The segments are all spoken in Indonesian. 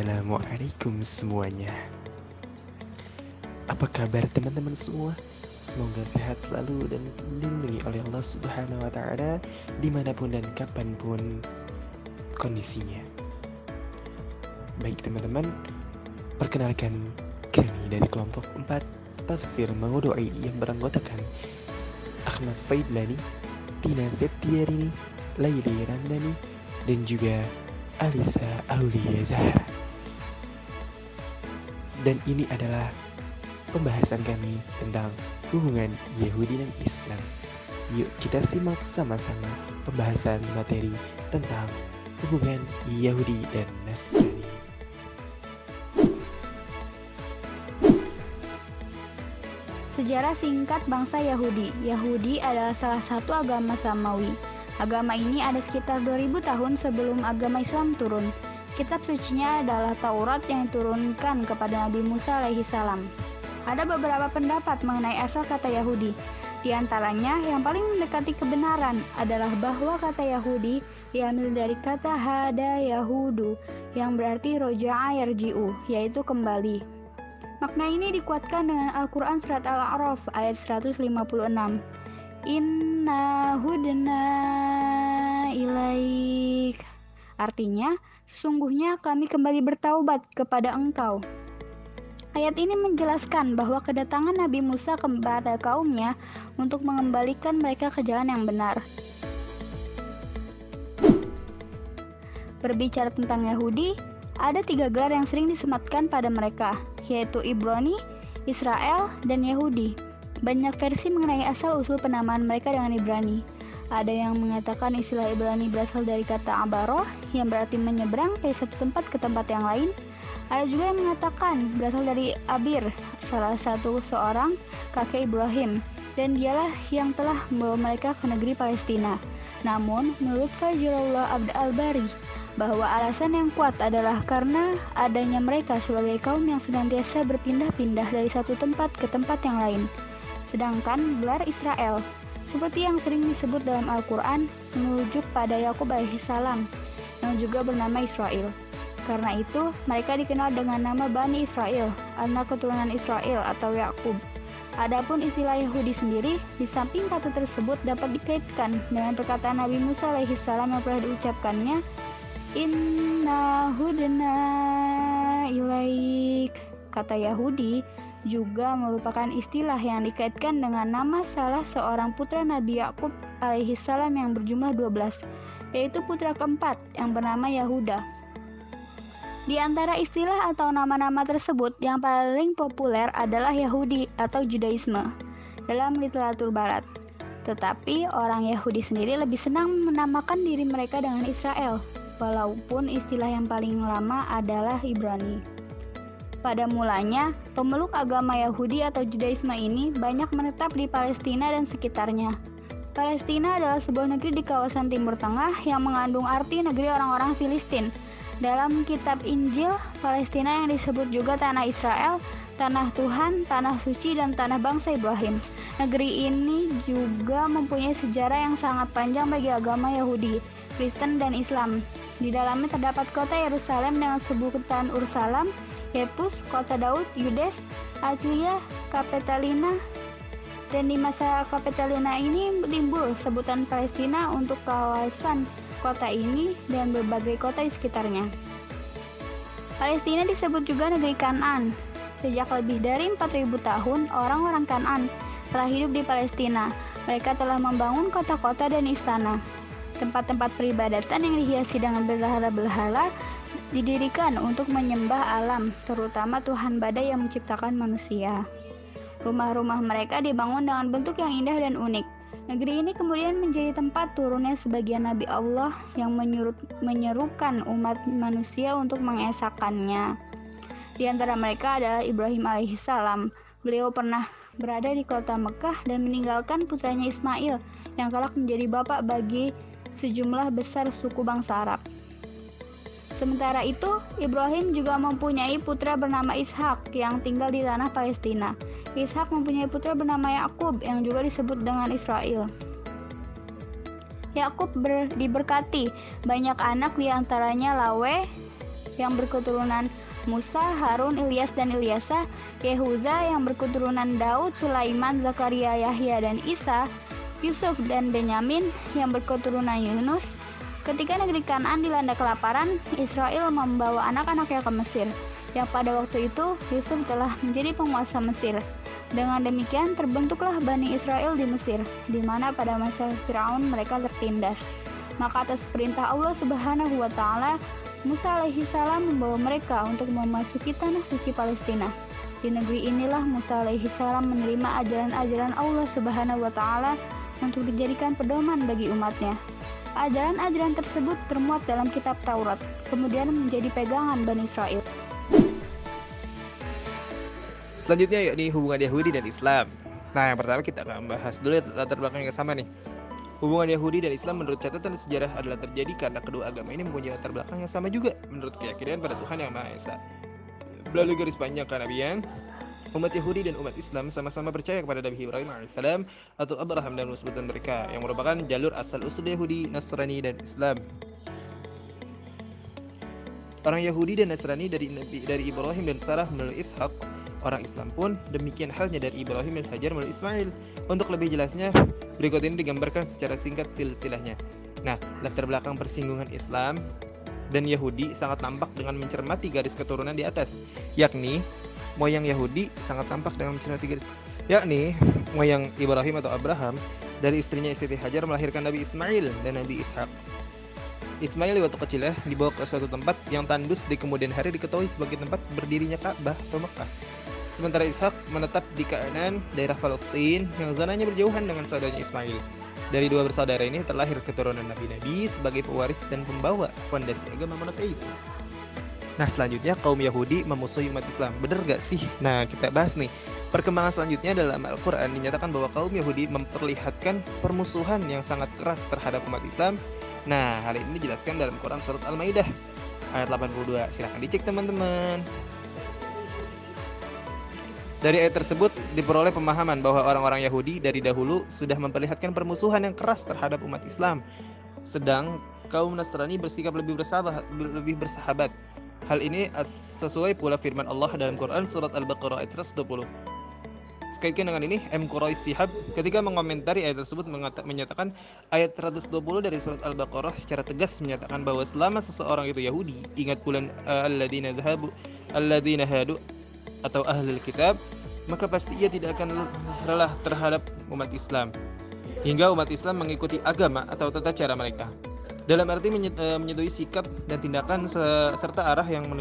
Assalamualaikum semuanya. Apa kabar teman-teman semua? Semoga sehat selalu dan dilindungi oleh Allah Subhanahu wa Ta'ala dimanapun dan kapanpun kondisinya. Baik teman-teman, perkenalkan kami dari kelompok 4 Tafsir Maudu'i yang beranggotakan Ahmad Faidlani, Tina Septiarini, Laili Ramdhani, dan juga Alisa Aulia Zahra. Dan ini adalah pembahasan kami tentang hubungan Yahudi dan Islam. Yuk kita simak sama-sama pembahasan materi tentang hubungan Yahudi dan Nasrani. Sejarah singkat bangsa Yahudi. Yahudi adalah salah satu agama Samawi. Agama ini ada sekitar 2000 tahun sebelum agama Islam turun. Kitab sucinya adalah Taurat yang diturunkan kepada Nabi Musa alaihi salam. Ada beberapa pendapat mengenai asal kata Yahudi. Di antaranya yang paling mendekati kebenaran adalah bahwa kata Yahudi diambil dari kata hada Yahudu yang berarti roja'a yarji'u, yaitu kembali. Makna ini dikuatkan dengan Al-Quran surat Al-A'raf ayat 156. Inna hudna ilaik. Artinya, sesungguhnya kami kembali bertaubat kepada engkau. Ayat ini menjelaskan bahwa kedatangan Nabi Musa kepada kaumnya untuk mengembalikan mereka ke jalan yang benar. Berbicara tentang Yahudi, ada 3 gelar yang sering disematkan pada mereka, yaitu Ibrani, Israel, dan Yahudi. Banyak versi mengenai asal-usul penamaan mereka dengan Ibrani. Ada yang mengatakan istilah Ibrani berasal dari kata abaroh, yang berarti menyeberang dari satu tempat ke tempat yang lain. Ada juga yang mengatakan berasal dari Abir, salah satu seorang kakek Ibrahim, dan dialah yang telah membawa mereka ke negeri Palestina. Namun, menurut Fajrullah Abd al-Bari, bahwa alasan yang kuat adalah karena adanya mereka sebagai kaum yang senantiasa berpindah-pindah dari satu tempat ke tempat yang lain. Sedangkan gelar Israel, seperti yang sering disebut dalam Al-Quran, merujuk pada Yakub alaihissalam, yang juga bernama Israel. Karena itu, mereka dikenal dengan nama Bani Israel, anak keturunan Israel atau Yakub. Adapun istilah Yahudi sendiri, di samping kata tersebut dapat dikaitkan dengan perkataan Nabi Musa alaihissalam yang pernah diucapkannya, Inna hudna ilaik. Kata Yahudi juga merupakan istilah yang dikaitkan dengan nama salah seorang putra Nabi Yakub alaihissalam yang berjumlah 12, yaitu putra keempat yang bernama Yahuda. Di antara istilah atau nama-nama tersebut yang paling populer adalah Yahudi atau Judaisme dalam literatur barat. Tetapi orang Yahudi sendiri lebih senang menamakan diri mereka dengan Israel, walaupun istilah yang paling lama adalah Ibrani. Pada mulanya, pemeluk agama Yahudi atau Judaisme ini banyak menetap di Palestina dan sekitarnya. Palestina adalah sebuah negeri di kawasan Timur Tengah yang mengandung arti negeri orang-orang Filistin. Dalam kitab Injil, Palestina yang disebut juga tanah Israel, tanah Tuhan, tanah suci, dan tanah bangsa Ibrahim. Negeri ini juga mempunyai sejarah yang sangat panjang bagi agama Yahudi, Kristen, dan Islam. Di dalamnya terdapat kota Yerusalem dengan sebutan Ursalam, Yepus, kota Daud, Yudes, Atlia, Kapetalina, dan di masa Kapetalina ini timbul sebutan Palestina untuk kawasan kota ini dan berbagai kota di sekitarnya. Palestina disebut juga negeri Kanaan. Sejak lebih dari 4.000 tahun, orang-orang Kanaan telah hidup di Palestina. Mereka telah membangun kota-kota dan istana. Tempat-tempat peribadatan yang dihiasi dengan berhala-berhala didirikan untuk menyembah alam, terutama Tuhan Badai yang menciptakan manusia. Rumah-rumah mereka dibangun dengan bentuk yang indah dan unik. Negeri ini kemudian menjadi tempat turunnya sebagian Nabi Allah yang menyerukan umat manusia untuk mengesahkannya. Di antara mereka adalah Ibrahim alaihissalam. Beliau pernah berada di kota Mekah dan meninggalkan putranya Ismail yang kelak menjadi bapak bagi sejumlah besar suku bangsa Arab. Sementara itu, Ibrahim juga mempunyai putra bernama Ishak yang tinggal di tanah Palestina. Ishak mempunyai putra bernama Yakub yang juga disebut dengan Israel. Yakub diberkati banyak anak, diantaranya Lawe, yang berketurunan Musa, Harun, Ilyas, dan Ilyasa, Yehuza yang berketurunan Daud, Sulaiman, Zakaria, Yahya, dan Isa, Yusuf dan Benyamin yang berketurunan Yunus. Ketika negeri Kanaan dilanda kelaparan, Israel membawa anak-anaknya ke Mesir, yang pada waktu itu Yusuf telah menjadi penguasa Mesir. Dengan demikian terbentuklah Bani Israel di Mesir, di mana pada masa Firaun mereka tertindas. Maka atas perintah Allah Subhanahu wa Ta'ala, Musa alaihi salam membawa mereka untuk memasuki tanah suci Palestina. Di negeri inilah Musa alaihi salam menerima ajaran-ajaran Allah Subhanahu wa Ta'ala untuk dijadikan pedoman bagi umatnya. Ajaran-ajaran tersebut termuat dalam kitab Taurat, kemudian menjadi pegangan Bani Israel. Selanjutnya yakni hubungan Yahudi dan Islam. Nah, yang pertama kita akan bahas dulu latar belakang yang sama nih. Hubungan Yahudi dan Islam menurut catatan sejarah adalah terjadi karena kedua agama ini mempunyai latar belakang yang sama juga menurut keyakinan pada Tuhan Yang Maha Esa. Melalui garis panjang kenabian, umat Yahudi dan umat Islam sama-sama percaya kepada Nabi Ibrahim AS atau Abraham dan sebutan mereka yang merupakan jalur asal-usul Yahudi, Nasrani, dan Islam. Orang Yahudi dan Nasrani dari Ibrahim dan Sarah melalui Ishak. Orang Islam pun demikian halnya dari Ibrahim dan Hajar melalui Ismail. Untuk lebih jelasnya, berikut ini digambarkan secara singkat silsilahnya. Nah, latar belakang persinggungan Islam dan Yahudi sangat nampak dengan mencermati garis keturunan di atas, yakni moyang Yahudi sangat tampak dengan mencermati garis, yakni moyang Ibrahim atau Abraham dari istrinya Siti Hajar melahirkan Nabi Ismail dan Nabi Ishak. Ismail waktu kecilnya dibawa ke suatu tempat yang tandus di kemudian hari diketahui sebagai tempat berdirinya Ka'bah atau Mekah. Sementara Ishak menetap di Kanaan, daerah Palestina yang zonanya berjauhan dengan saudaranya Ismail. Dari dua bersaudara ini terlahir keturunan nabi-nabi sebagai pewaris dan pembawa fondasi agama monoteisme. Nah, selanjutnya kaum Yahudi memusuhi umat Islam. Bener gak sih? Nah, kita bahas nih. Perkembangan selanjutnya dalam Al-Quran dinyatakan bahwa kaum Yahudi memperlihatkan permusuhan yang sangat keras terhadap umat Islam. Nah, hal ini dijelaskan dalam Quran surat Al-Maidah ayat 82. Silahkan dicek teman-teman. Dari ayat tersebut diperoleh pemahaman bahwa orang-orang Yahudi dari dahulu sudah memperlihatkan permusuhan yang keras terhadap umat Islam. Sedang kaum Nasrani bersikap lebih bersahabat. Hal ini sesuai pula firman Allah dalam Quran surat Al-Baqarah ayat 120. Sekaitan dengan ini, M. Quraisy Shihab ketika mengomentari ayat tersebut menyatakan ayat 120 dari surat Al-Baqarah secara tegas menyatakan bahwa selama seseorang itu Yahudi, ingat pula alladzina hadu atau ahlul kitab, maka pasti ia tidak akan lelah terhadap umat Islam hingga umat Islam mengikuti agama atau tata cara mereka, dalam arti menyetujui sikap dan tindakan serta arah yang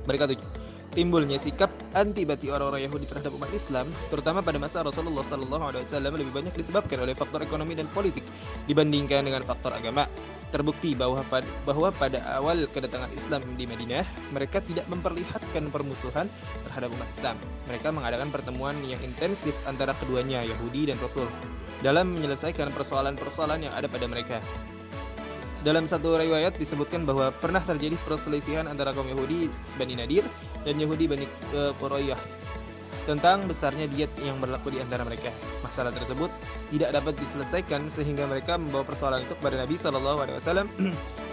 mereka tuju. Timbulnya sikap antipati orang-orang Yahudi terhadap umat Islam, terutama pada masa Rasulullah SAW, lebih banyak disebabkan oleh faktor ekonomi dan politik dibandingkan dengan faktor agama. Terbukti bahwa pada awal kedatangan Islam di Madinah, mereka tidak memperlihatkan permusuhan terhadap umat Islam. Mereka mengadakan pertemuan yang intensif antara keduanya, Yahudi dan Rasul, dalam menyelesaikan persoalan-persoalan yang ada pada mereka. Dalam satu riwayat disebutkan bahwa pernah terjadi perselisihan antara kaum Yahudi Bani Nadir dan Yahudi Bani Qurayyah tentang besarnya diat yang berlaku di antara mereka. Masalah tersebut tidak dapat diselesaikan sehingga mereka membawa persoalan itu kepada Nabi SAW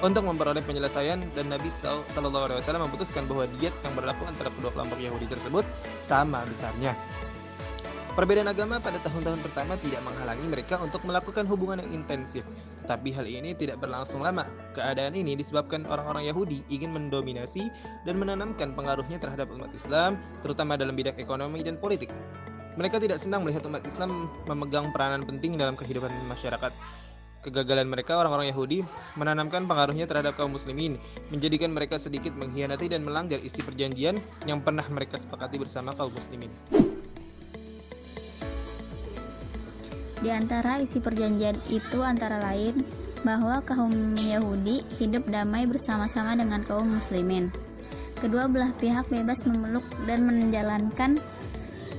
untuk memperoleh penyelesaian, dan Nabi SAW memutuskan bahwa diat yang berlaku antara kedua kelompok Yahudi tersebut sama besarnya. Perbedaan agama pada tahun-tahun pertama tidak menghalangi mereka untuk melakukan hubungan yang intensif, tetapi hal ini tidak berlangsung lama. Keadaan ini disebabkan orang-orang Yahudi ingin mendominasi dan menanamkan pengaruhnya terhadap umat Islam, terutama dalam bidang ekonomi dan politik. Mereka tidak senang melihat umat Islam memegang peranan penting dalam kehidupan masyarakat. Kegagalan mereka, orang-orang Yahudi, menanamkan pengaruhnya terhadap kaum muslimin, menjadikan mereka sedikit mengkhianati dan melanggar isi perjanjian yang pernah mereka sepakati bersama kaum muslimin. Di antara isi perjanjian itu antara lain bahwa kaum Yahudi hidup damai bersama-sama dengan kaum muslimin. Kedua belah pihak bebas memeluk dan menjalankan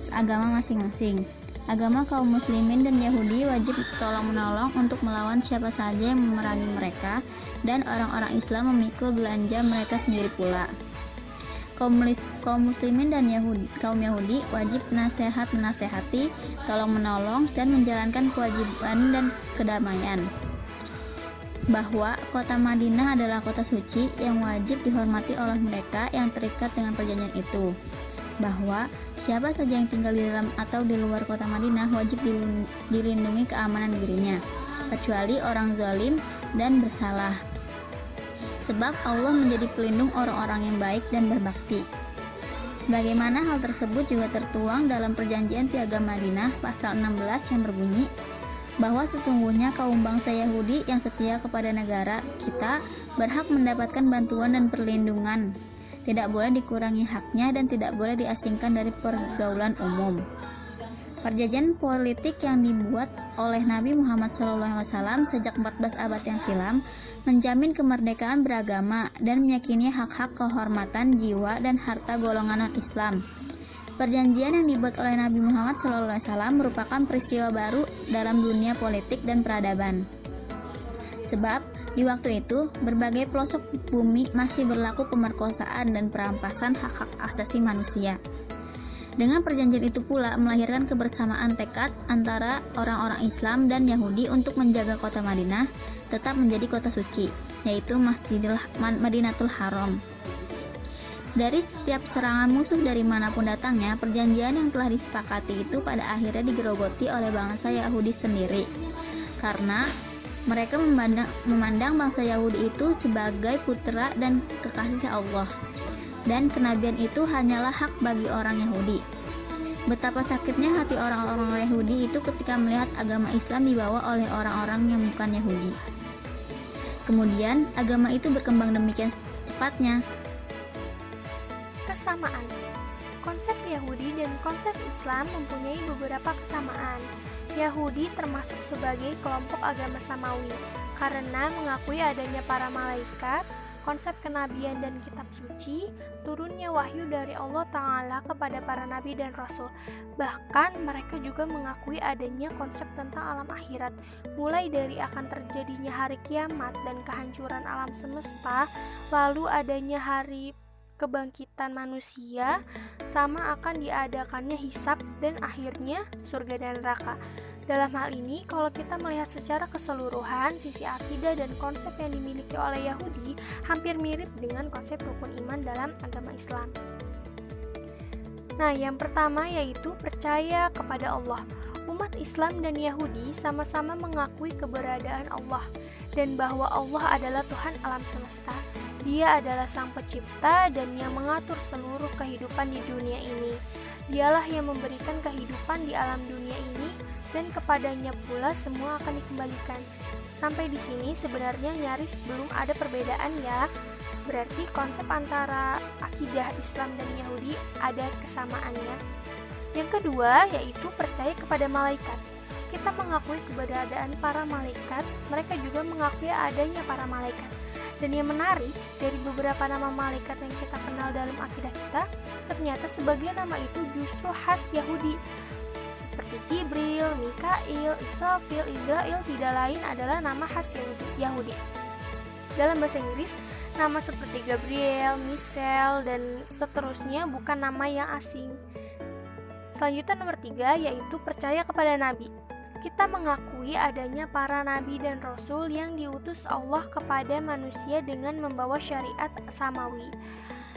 agama masing-masing. Agama kaum muslimin dan Yahudi wajib tolong-menolong untuk melawan siapa saja yang memerangi mereka, dan orang-orang Islam memikul belanja mereka sendiri pula. Kaum muslimin dan kaum Yahudi wajib menasehati, tolong menolong, dan menjalankan kewajiban dan kedamaian. bahwa kota Madinah adalah kota suci yang wajib dihormati oleh mereka yang terikat dengan perjanjian itu, bahwa siapa saja yang tinggal di dalam atau di luar kota Madinah wajib dilindungi keamanan dirinya, kecuali orang zalim dan bersalah, sebab Allah menjadi pelindung orang-orang yang baik dan berbakti. Sebagaimana hal tersebut juga tertuang dalam perjanjian Piagam Madinah pasal 16 yang berbunyi bahwa sesungguhnya kaum bangsa Yahudi yang setia kepada negara kita berhak mendapatkan bantuan dan perlindungan, tidak boleh dikurangi haknya dan tidak boleh diasingkan dari pergaulan umum. Perjanjian politik yang dibuat oleh Nabi Muhammad SAW sejak 14 abad yang silam menjamin kemerdekaan beragama dan meyakini hak-hak kehormatan jiwa dan harta golongan non-Islam. Perjanjian yang dibuat oleh Nabi Muhammad SAW merupakan peristiwa baru dalam dunia politik dan peradaban. Sebab di waktu itu, berbagai pelosok bumi masih berlaku pemerkosaan dan perampasan hak-hak asasi manusia. Dengan perjanjian itu pula melahirkan kebersamaan tekad antara orang-orang Islam dan Yahudi untuk menjaga kota Madinah tetap menjadi kota suci, yaitu Madinatul Haram. Dari setiap serangan musuh dari manapun datangnya, perjanjian yang telah disepakati itu pada akhirnya digerogoti oleh bangsa Yahudi sendiri, karena mereka memandang bangsa Yahudi itu sebagai putra dan kekasih Allah, dan kenabian itu hanyalah hak bagi orang Yahudi. Betapa sakitnya hati orang-orang Yahudi itu ketika melihat agama Islam dibawa oleh orang-orang yang bukan Yahudi. Kemudian agama itu berkembang demikian cepatnya. Kesamaan. Konsep Yahudi dan konsep Islam mempunyai beberapa kesamaan. Yahudi termasuk sebagai kelompok agama samawi karena mengakui adanya para malaikat, konsep kenabian dan kitab suci, turunnya wahyu dari Allah Ta'ala kepada para nabi dan rasul. Bahkan mereka juga mengakui adanya konsep tentang alam akhirat, mulai dari akan terjadinya hari kiamat dan kehancuran alam semesta, lalu adanya hari kebangkitan manusia, sama akan diadakannya hisab dan akhirnya surga dan neraka. Dalam hal ini, kalau kita melihat secara keseluruhan, sisi akidah dan konsep yang dimiliki oleh Yahudi hampir mirip dengan konsep rukun iman dalam agama Islam. Nah, yang pertama yaitu percaya kepada Allah. Umat Islam dan Yahudi sama-sama mengakui keberadaan Allah dan bahwa Allah adalah Tuhan alam semesta. Dia adalah sang pencipta dan yang mengatur seluruh kehidupan di dunia ini. Dialah yang memberikan kehidupan di alam dunia ini dan kepadanya pula semua akan dikembalikan. Sampai di sini sebenarnya nyaris belum ada perbedaan ya. Berarti konsep antara akidah Islam dan Yahudi ada kesamaannya. Yang kedua yaitu percaya kepada malaikat. Kita mengakui keberadaan para malaikat, mereka juga mengakui adanya para malaikat. Dan yang menarik, dari beberapa nama malaikat yang kita kenal dalam akidah kita, ternyata sebagian nama itu justru khas Yahudi. Seperti Jibril, Mikail, Israfil, Israel tidak lain adalah nama khas Yahudi. Dalam bahasa Inggris, nama seperti Gabriel, Michelle, dan seterusnya bukan nama yang asing. Selanjutnya nomor 3 yaitu percaya kepada Nabi. Kita mengakui adanya para nabi dan rasul yang diutus Allah kepada manusia dengan membawa syariat samawi.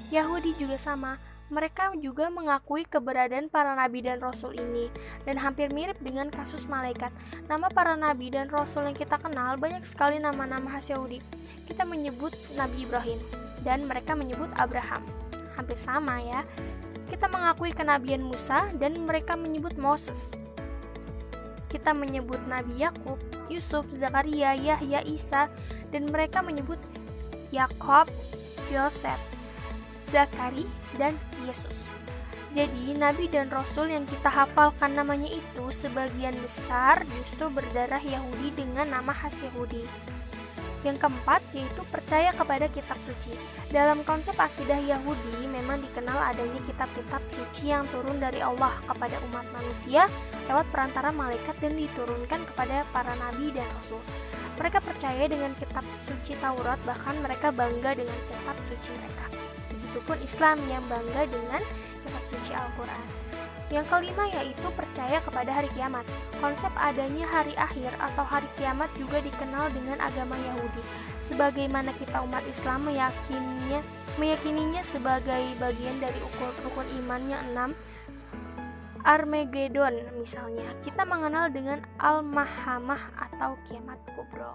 Yahudi juga sama. Mereka juga mengakui keberadaan para nabi dan rasul ini, dan hampir mirip dengan kasus malaikat. Nama para nabi dan rasul yang kita kenal banyak sekali nama-nama khas Yahudi. Kita menyebut Nabi Ibrahim, dan mereka menyebut Abraham. Hampir sama ya. Kita mengakui kenabian Musa, dan mereka menyebut Moses. Kita menyebut Nabi Yakub, Yusuf, Zakaria, Yahya, Isa, dan mereka menyebut Yakob, Yosef, Zakari, dan Yesus. Jadi, nabi dan rasul yang kita hafalkan namanya itu sebagian besar justru berdarah Yahudi dengan nama khas Yahudi. Yang keempat yaitu percaya kepada kitab suci. Dalam konsep akidah Yahudi memang dikenal adanya kitab-kitab suci yang turun dari Allah kepada umat manusia lewat perantara malaikat dan diturunkan kepada para nabi dan rasul. Mereka percaya dengan kitab suci Taurat, bahkan mereka bangga dengan kitab suci mereka. Begitupun Islam yang bangga dengan kitab suci Al-Quran. Yang kelima yaitu percaya kepada hari kiamat. Konsep adanya hari akhir atau hari kiamat juga dikenal dengan agama Yahudi. Sebagaimana kita umat Islam meyakininya sebagai bagian dari rukun iman yang 6, Armageddon misalnya, kita mengenal dengan Al-Mahamah atau kiamat kubro.